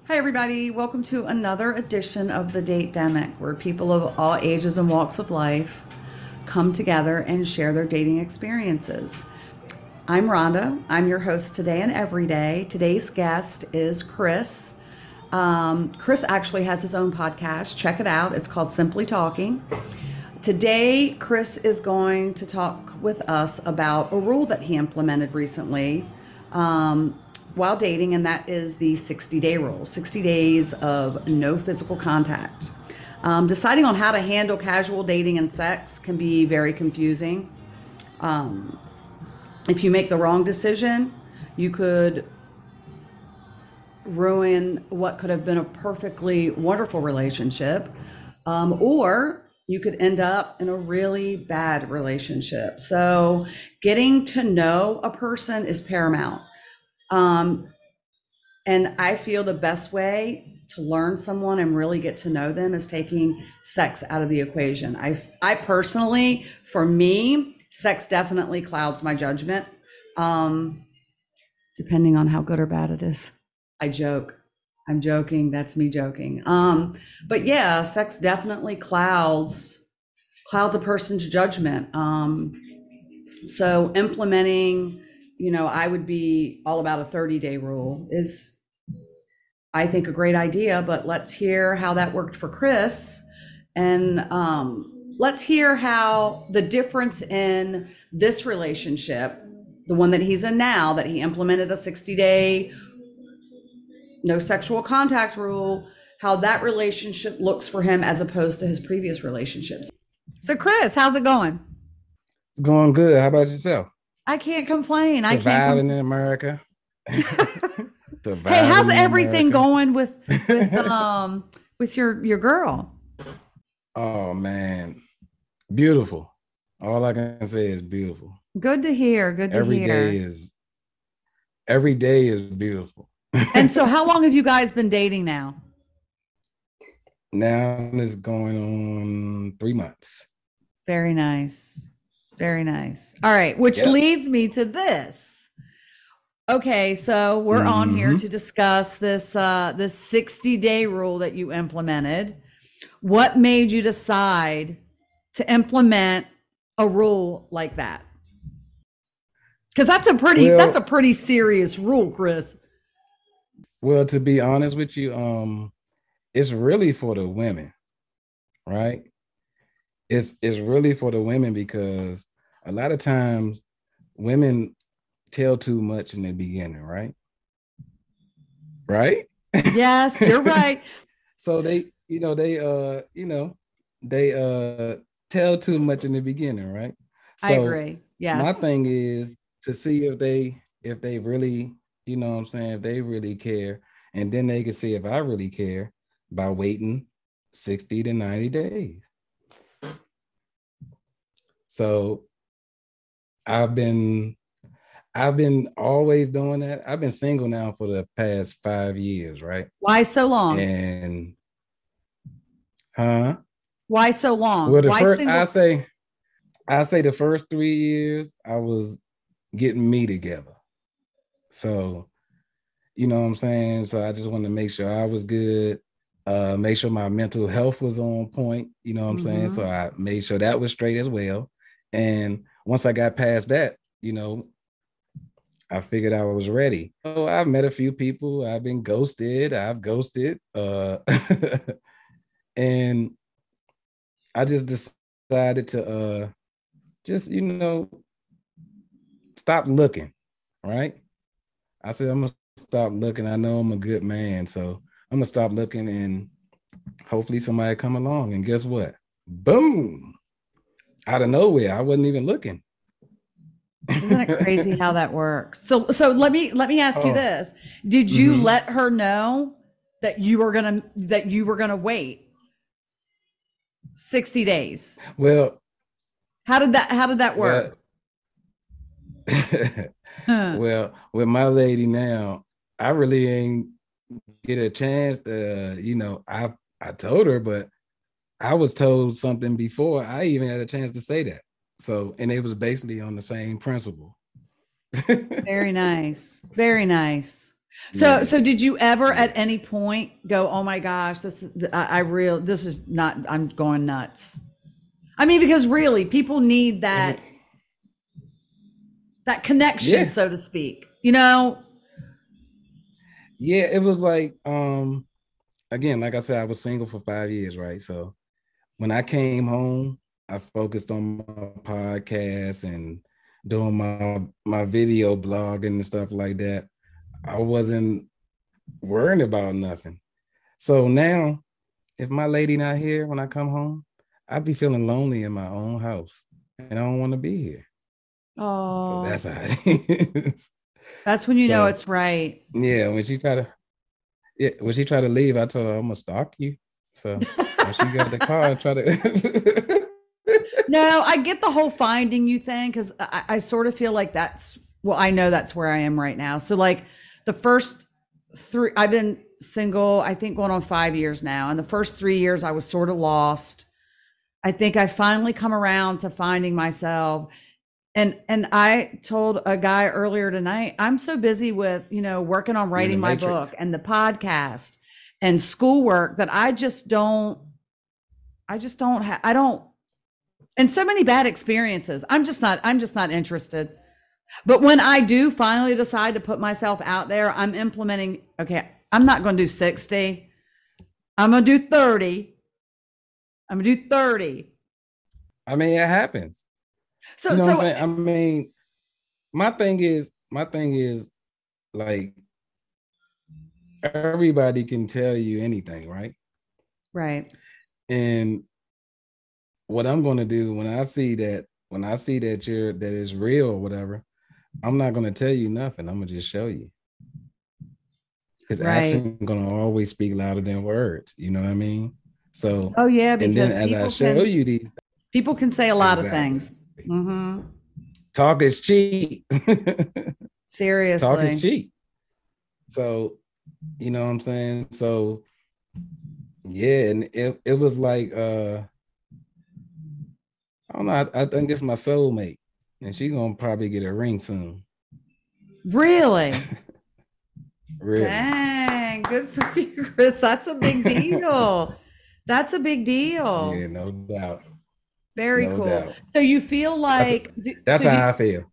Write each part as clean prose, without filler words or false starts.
Hi, everybody. Welcome to another edition of the Date Demic, where people of all ages and walks of life come together and share their dating experiences. I'm Rhonda. I'm your host today and every day. Today's guest is Chris. Chris actually has his own podcast. Check it out. It's called Simply Talking. Today, Chris is going to talk with us about a rule that he implemented recently while dating, and that is the 60-day rule 60 days of no physical contact. Deciding on how to handle casual dating and sex can be very confusing. If you make the wrong decision, you could ruin what could have been a perfectly wonderful relationship, or you could end up in a really bad relationship. So, getting to know a person is paramount. And I feel the best way to learn someone and really get to know them is taking sex out of the equation. I personally, for me, sex definitely clouds my judgment, depending on how good or bad it is. I joke. I'm joking. That's me joking. But yeah, sex definitely clouds a person's judgment. So implementing, I would be all about a 30-day rule is, I think, a great idea, but let's hear how that worked for Chris. And let's hear how the difference in this relationship, the one that he's in now, that he implemented a 60-day no sexual contact rule, how that relationship looks for him as opposed to his previous relationships. So, Chris, how's it going? It's going good. How about yourself? I can't complain. I can't Surviving complain. in America. Hey, how's Surviving in everything America. going with your girl? Oh man, beautiful. All I can say is beautiful. Good to hear. Good to Every day hear. is every day is beautiful. And so, how long have you guys been dating now? Now it's going on 3 months. Very nice. Very nice. All right, which Yep. leads me to this. Okay, so we're on here Hmm. to discuss this 60-day rule that you implemented. What made you decide to implement a rule like that? Because that's a Well, pretty serious rule, Chris. well, to be honest with you, it's really for the women, right? It's really for the women because a lot of times women tell too much in the beginning, right? Right? Yes, you're right. So they tell too much in the beginning, right? I So agree. my Yes. thing is to see if they really, what I'm saying, if they really care, and then they can see if I really care by waiting 60 to 90 days. So I've been I've been always doing that. I've been single now for the past 5 years, right? Why so long? And huh? Why so long? Well, the Why first single? I say the first 3 years I was getting me together. So you know what I'm saying. So I just wanted to make sure I was good, make sure my mental health was on point. You know what I'm saying. So Mm-hmm. I made sure that was straight as well. And once I got past that, I figured I was ready. So I've met a few people. I've been ghosted. I've ghosted. And I just decided to just stop looking. Right. I said I'm gonna stop looking. I know I'm a good man, so I'm gonna stop looking and hopefully somebody come along. And guess what? Boom! Out of nowhere, I wasn't even looking. Isn't it crazy how that works? So let me ask you Oh, this. Did you mm-hmm. let her know that you were gonna wait 60 days? Well, How did that well, work? Huh. well, with my lady now, I really ain't get a chance to, I told her, but I was told something before I even had a chance to say that. So, and it was basically on the same principle. Very nice. Very nice. So, Yeah, so did you ever yeah, at any point go, "Oh my gosh, this is not, I'm going nuts." I mean, because really, people need it, that connection, yeah, so to speak. You know? yeah. It was like, again, like I said, I was single for 5 years, right? So when I came home, I focused on my podcast and doing my video blogging and stuff like that. I wasn't worrying about nothing. So now, if my lady not here when I come home, I'd be feeling lonely in my own house, and I don't want to be here. So Oh, that's how it is. that's when you know So it's right. yeah, when she try to leave, I told her I'm gonna stalk you. So when she got the car, I try to No, I get the whole finding you thing because I sort of feel like well, I know that's where I am right now. So, like, the first three, I've been single, I think going on 5 years now. And the first 3 years, I was sort of lost. I think I finally come around to finding myself. And I told a guy earlier tonight, I'm so busy with, working on you're in the writing my matrix. book and the podcast and schoolwork that I don't, and so many bad experiences. I'm just not interested. But when I do finally decide to put myself out there, I'm implementing, okay, I'm not going to do 60. I'm going to do 30. I'm going to do 30. I mean, it happens. You So, know what I'm so, saying? I mean, my thing is like everybody can tell you anything, right? right. And what I'm gonna do when I see that that is real or whatever, I'm not gonna tell you nothing. I'm gonna just show you. Because Right. action gonna always speak louder than words. You know what I mean? So, Oh yeah, and then because as I show you these, people can say a lot of exactly. things. Mm-hmm. Talk is cheap. Talk is Seriously. cheap. So, you know what I'm saying? So yeah, and it was like I don't know, I think it's my soulmate. And she gonna probably get a ring soon. Really? Really. Dang, good for you, Chris. That's a big deal. That's a big deal. Yeah, no doubt. Very No cool. doubt. So you feel That's like, that's how I feel.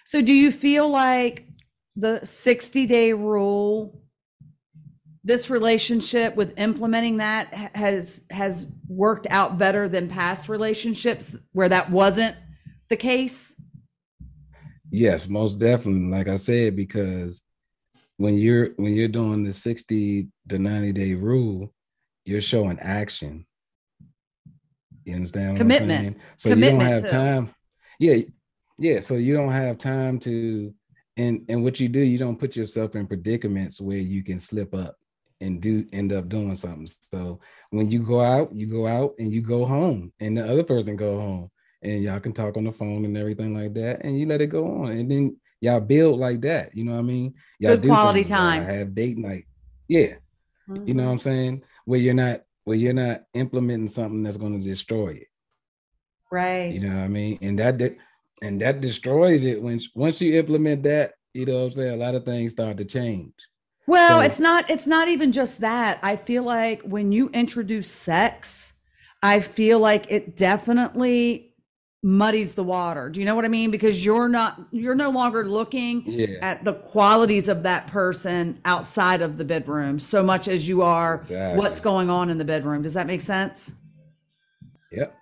so do you feel like the 60-day rule, this relationship with implementing that has worked out better than past relationships where that wasn't the case? Yes, most definitely. Like I said, because when you're doing the 60 to 90-day rule, you're showing action. You understand what I'm Commitment. saying? So you don't Commitment have too. time. Yeah, yeah. So you don't have time to, and what you do, you don't put yourself in predicaments where you can slip up and do end up doing something. So when you go out and you go home, and the other person go home, and y'all can talk on the phone and everything like that, and you let it go on, and then y'all build like that. You know what I mean? Y'all Good do quality things. Y'all time. have date night. Yeah, you know what I'm Mhm. saying? Where you're not implementing something that's going to destroy it. You Right. know what I mean? And that destroys it when once you implement that, you know what I'm saying? A lot of things start to change. Well, So it's not even just that. I feel like when you introduce sex, I feel like it definitely muddies the water. Do you know what I mean? Because you're no longer looking yeah, at the qualities of that person outside of the bedroom so much as you are what's exactly. going on in the bedroom. Does that make sense? Yep.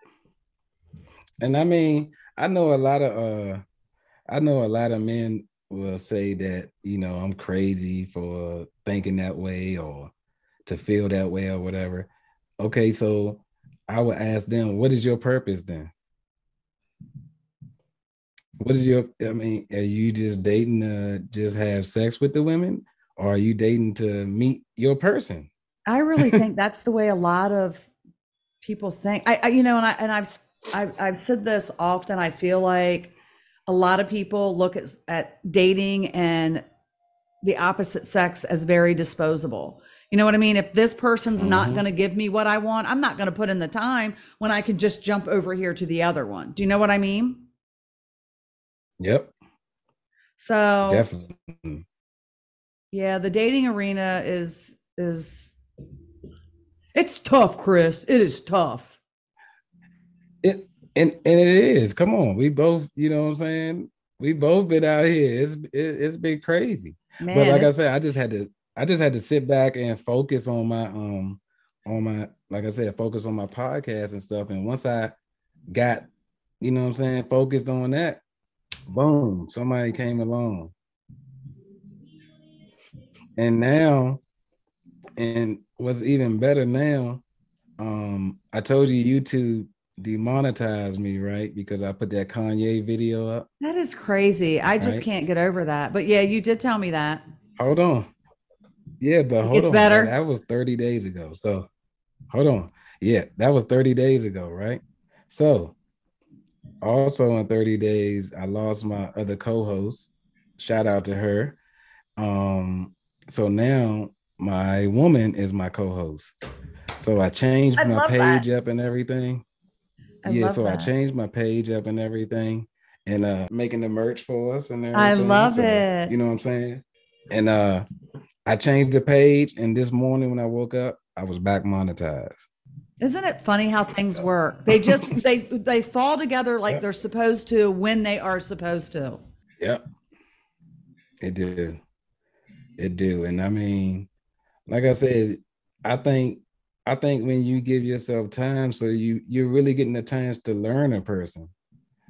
And I mean, I know a lot of men will say that, you know, I'm crazy for thinking that way or to feel that way or whatever. Okay, so I would ask them, what is your purpose then? What is your, I mean, are you just dating to just have sex with the women? Or are you dating to meet your person? I really think that's the way a lot of people think. And I've said this often. I feel like a lot of people look at dating and the opposite sex as very disposable. You know what I mean? If this person's not Mm-hmm. going to give me what I want, I'm not going to put in the time when I can just jump over here to the other one. Do you know what I mean? Yep, So definitely. Yeah, the dating arena is it's tough, Chris. It is tough. It and it is. Come on, we both, you know what I'm saying? We both been out here. It's been crazy. But Man, like I said, it's I just had to sit back and focus on my like I said, focus on my podcast and stuff. And once I got, you know what I'm saying, focused on that, boom, somebody came along. And now, and what's even better now, I told you YouTube demonetized me, right? Because I put that Kanye video up, that is crazy. I just right? can't get over that. But yeah, you did tell me that. Hold on. Yeah, but It hold gets on. better. That was 30 days ago. So hold on. Yeah, that was 30 days ago, right? So also in 30 days, I lost my other co-host. Shout out to her. Um, so now my woman is my co-host. So I changed I my love that. page up and everything. I Yeah, love so I that. changed my page up and everything and making the merch for us and I everything. love So, it. you know what I'm saying? And I changed the page and this morning when I woke up, I was back monetized. Isn't it funny how things So, work? They just they fall together like yeah, they're supposed to when they are supposed to. yeah, it do. It do. And I mean, like I said, I think I think when you give yourself time, so you're really getting the chance to learn a person.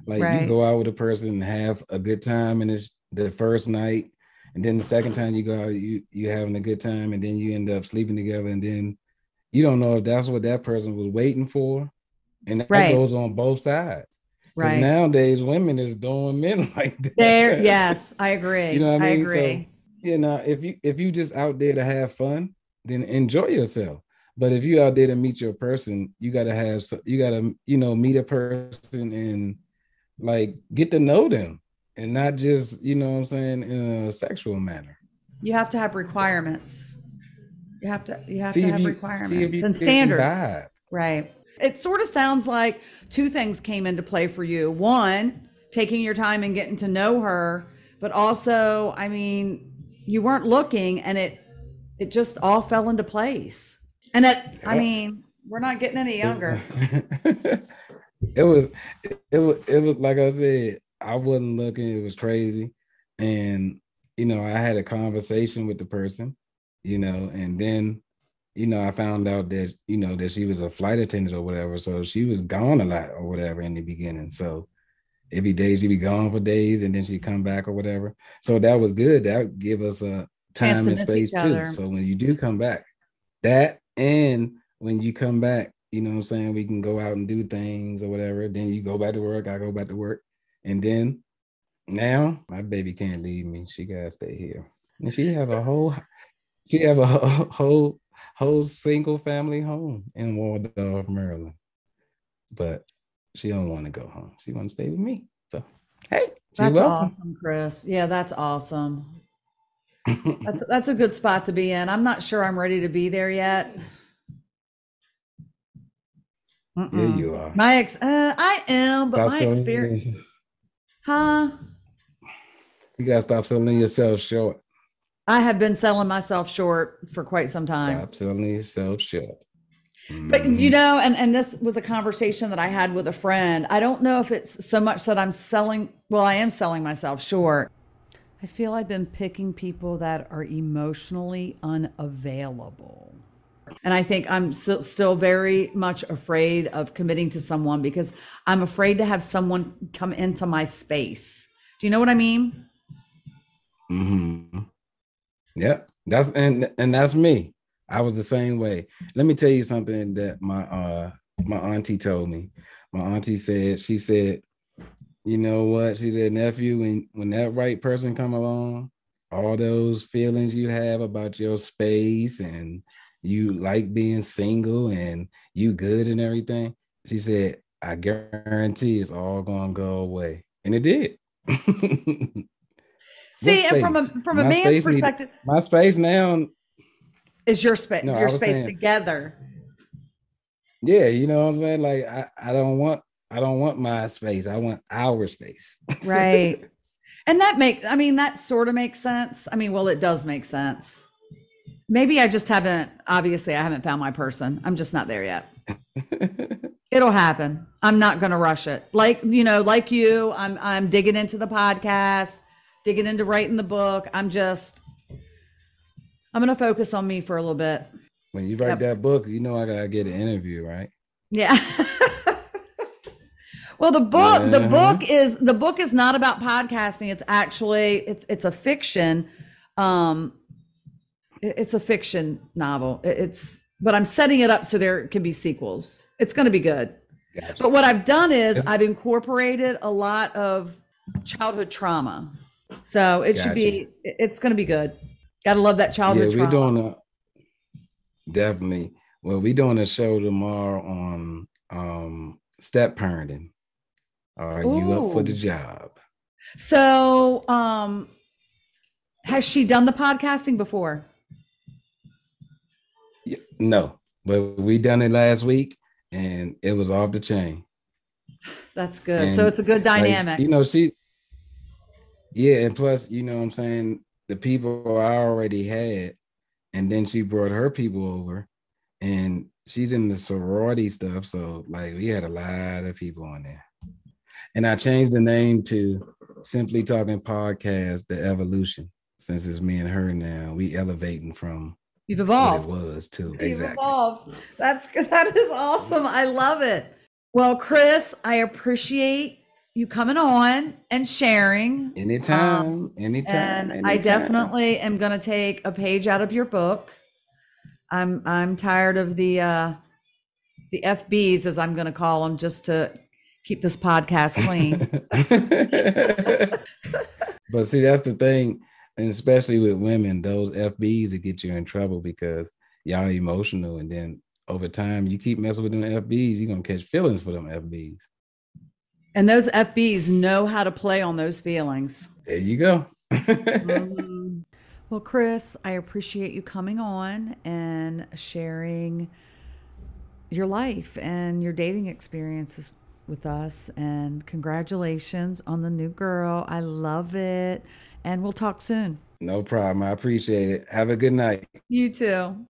Like you Right. go out with a person and have a good time, and it's the first night, and then the second time you go out, you having a good time, and then you end up sleeping together, and then you don't know if that's what that person was waiting for, and that Right. goes on both sides. Because Right. nowadays women is doing men like There, that. yes, I You know agree. what I I mean? So, agree. you know, if you just out there to have fun, then enjoy yourself. But if you out there to meet your person, you gotta meet a person and like get to know them and not just, you know what I'm saying, in a sexual manner. You have to have requirements. You have to have See if requirements you and can standards. vibe. Right. It sort of sounds like two things came into play for you. One, taking your time and getting to know her, but also, I mean, you weren't looking and it just all fell into place. And I Yep. mean, we're not getting any It was younger. it was it was like I said, I wasn't looking, it was crazy. And I had a conversation with the person, and then I found out that that she was a flight attendant or whatever. So she was gone a lot or whatever in the beginning. So every day she'd be gone for days and then she'd come back or whatever. So that was good. That give us a Chance time to and miss each space too. other. So when you do come back, that and when you come back, you know what I'm saying, we can go out and do things or whatever. Then you go back to work, I go back to work. And then now my baby can't leave me. She gotta stay here. And she have a whole single family home in Waldorf, Maryland. But she don't want to go home. She want to stay with me. So hey, she That's welcome. awesome, Chris. Yeah, that's awesome. That's a good spot to be in. I'm not sure I'm ready to be there yet. Yeah, Mm-mm. you are. I am, but Stop my experience, selling. huh? You gotta stop selling yourself short. I have been selling myself short for quite some time. Stop selling yourself short. But Mm-hmm. and this was a conversation that I had with a friend. I don't know if it's so much that I am selling myself short. I feel I've been picking people that are emotionally unavailable. And I think I'm still very much afraid of committing to someone because I'm afraid to have someone come into my space. Do you know what I mean? Mm-hmm. Yeah, and that's me. I was the same way. Let me tell you something that my auntie told me. My auntie said, she said, you know what? She said, nephew, when that right person come along, all those feelings you have about your space and you like being single and you good and everything, she said, I guarantee it's all gonna go away. And it did. What See, and space? from a man's perspective, My space now. is No, I your was space saying, together. yeah, you know what I'm saying? Like I don't want my space. I want our space. Right. And I mean, that sort of makes sense. I mean, well, it does make sense. Maybe I just haven't, obviously, I haven't found my person. I'm just not there yet. It'll happen. I'm not going to rush it. Like, like you, I'm digging into the podcast, digging into writing the book. I'm going to focus on me for a little bit. When you write Yep. that book, you know I gotta get an interview, right? Yeah. Well, Uh-huh. the book is not about podcasting. It's actually it's a fiction. Um it's a fiction novel. It's but I'm setting it up so there can be sequels. It's going to be good. Gotcha. But what I've done is It's- I've incorporated a lot of childhood trauma. So Gotcha. it's going to be good. Got to love that Yeah, childhood we're trauma. doing a definitely. Well, we're doing a show tomorrow on step parenting. Are you up for the Ooh. job? So, has she done the podcasting before? No, but we done it last week and it was off the chain. That's good. So And it's a good like dynamic. she yeah, and plus, what I'm saying, the people I already had, and then she brought her people over, and she's in the sorority stuff. So like we had a lot of people on there. And I changed the name to Simply Talking Podcast, The Evolution, since it's me and her now. We elevating from You've what it evolved. was to You've exactly. evolved. That is awesome. I love it. Well, Chris, I appreciate you coming on and sharing. Anytime, anytime, And I anytime. definitely am going to take a page out of your book. I'm tired of the FBs, as I'm going to call them, just to keep this podcast clean. But see, that's the thing, and especially with women, those FBs that get you in trouble because y'all emotional, and then over time you keep messing with them FBs, you're gonna catch feelings for them FBs. And those FBs know how to play on those feelings. There you go. Mhm. Well, Chris, I appreciate you coming on and sharing your life and your dating experiences with us. And congratulations on the new girl. I love it. And we'll talk soon. No problem. I appreciate it. Have a good night. You too.